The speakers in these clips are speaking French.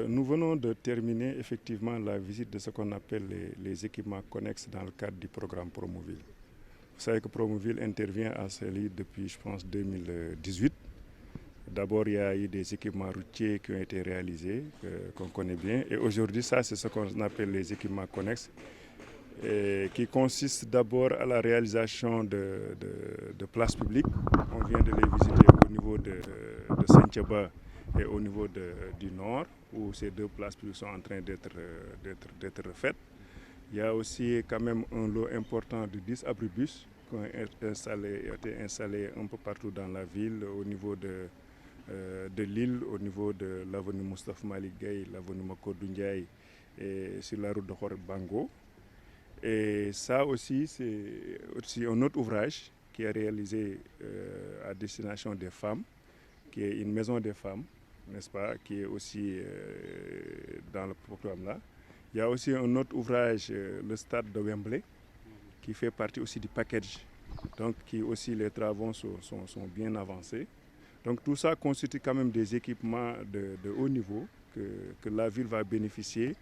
Nous venons de terminer effectivement la visite de ce qu'on appelle les équipements connexes dans le cadre du programme Promoville. Vous savez que Promoville intervient à Saint-Louis depuis, je pense, 2018. D'abord, il y a eu des équipements routiers qui ont été réalisés, qu'on connaît bien. Et aujourd'hui, ça, c'est ce qu'on appelle les équipements connexes, qui consistent d'abord à la réalisation de places publiques. On vient de les visiter au niveau de Saint-Thiaba et au niveau du nord, où ces deux places publiques sont en train d'être refaites. Il y a aussi quand même un lot important de 10 abribus qui ont été installés un peu partout dans la ville, au niveau de Lille, au niveau de l'avenue Moustapha Malick Gueye, l'avenue Makodou Ndiaye et sur la route de Khoreb Bango. Et ça aussi, c'est aussi un autre ouvrage qui est réalisé à destination des femmes, qui est une maison des femmes, n'est-ce pas, qui est aussi dans le programme-là. Il y a aussi un autre ouvrage, le stade de Wembley, qui fait partie aussi du package. Donc, qui aussi, les travaux sont bien avancés. Donc, tout ça constitue quand même des équipements de haut niveau que la ville va bénéficier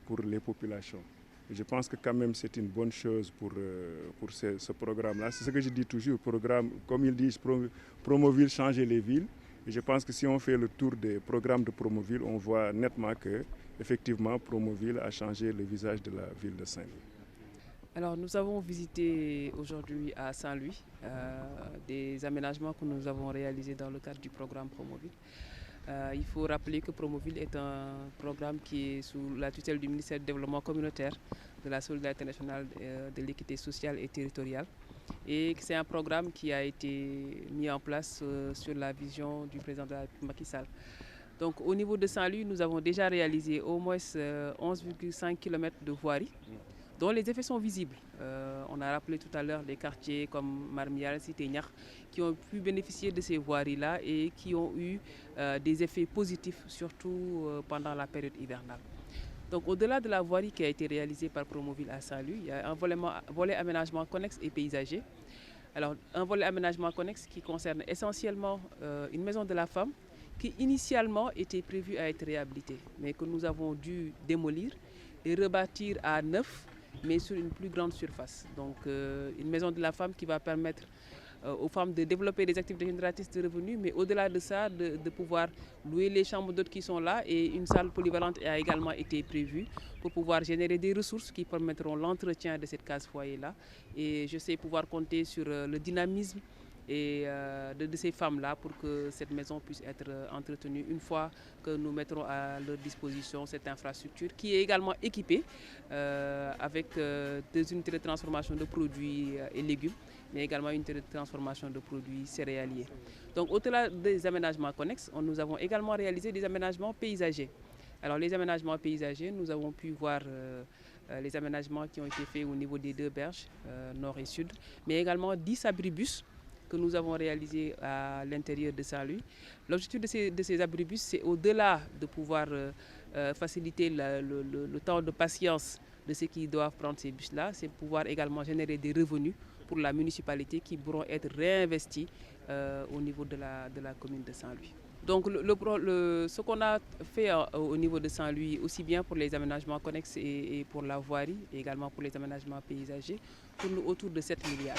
pour les populations. Et je pense que quand même c'est une bonne chose pour ce programme-là. C'est ce que je dis toujours, programme, comme ils disent, Promoville, changer les villes. Et je pense que si on fait le tour des programmes de Promoville, on voit nettement que effectivement, Promoville a changé le visage de la ville de Saint-Louis. Alors nous avons visité aujourd'hui à Saint-Louis des aménagements que nous avons réalisés dans le cadre du programme Promoville. Il faut rappeler que Promoville est un programme qui est sous la tutelle du ministère du Développement communautaire, de la solidarité nationale, de l'équité sociale et territoriale. Et c'est un programme qui a été mis en place sur la vision du président de la République Macky Sall. Donc au niveau de Saint-Louis, nous avons déjà réalisé au moins 11,5 km de voirie, dont les effets sont visibles. On a rappelé tout à l'heure des quartiers comme Marmial, Cité Niakh, qui ont pu bénéficier de ces voiries-là et qui ont eu des effets positifs, surtout pendant la période hivernale. Donc au-delà de la voirie qui a été réalisée par Promoville à Saint-Louis, il y a un volet aménagement connexe et paysager. Alors un volet aménagement connexe qui concerne essentiellement une maison de la femme qui initialement était prévue à être réhabilitée, mais que nous avons dû démolir et rebâtir à neuf, mais sur une plus grande surface. Donc une maison de la femme qui va permettre aux femmes de développer des activités génératrices de revenus, mais au-delà de ça, de pouvoir louer les chambres d'hôtes qui sont là, et une salle polyvalente a également été prévue pour pouvoir générer des ressources qui permettront l'entretien de cette case foyer-là. Et je sais pouvoir compter sur le dynamisme et de ces femmes-là pour que cette maison puisse être entretenue une fois que nous mettrons à leur disposition cette infrastructure qui est également équipée avec des unités de transformation de produits et légumes, mais également une unité de transformation de produits céréaliers. Donc au-delà des aménagements connexes, nous avons également réalisé des aménagements paysagers. Alors les aménagements paysagers, nous avons pu voir les aménagements qui ont été faits au niveau des deux berges, nord et sud, mais également 10 abribus que nous avons réalisés à l'intérieur de Saint-Louis. L'objectif de ces abribus, c'est au-delà de pouvoir faciliter le temps de patience de ceux qui doivent prendre ces bus-là, c'est pouvoir également générer des revenus pour la municipalité qui pourront être réinvestis au niveau de la commune de Saint-Louis. Donc ce qu'on a fait au niveau de Saint-Louis, aussi bien pour les aménagements connexes et pour la voirie, et également pour les aménagements paysagers, tourne autour de 7 milliards.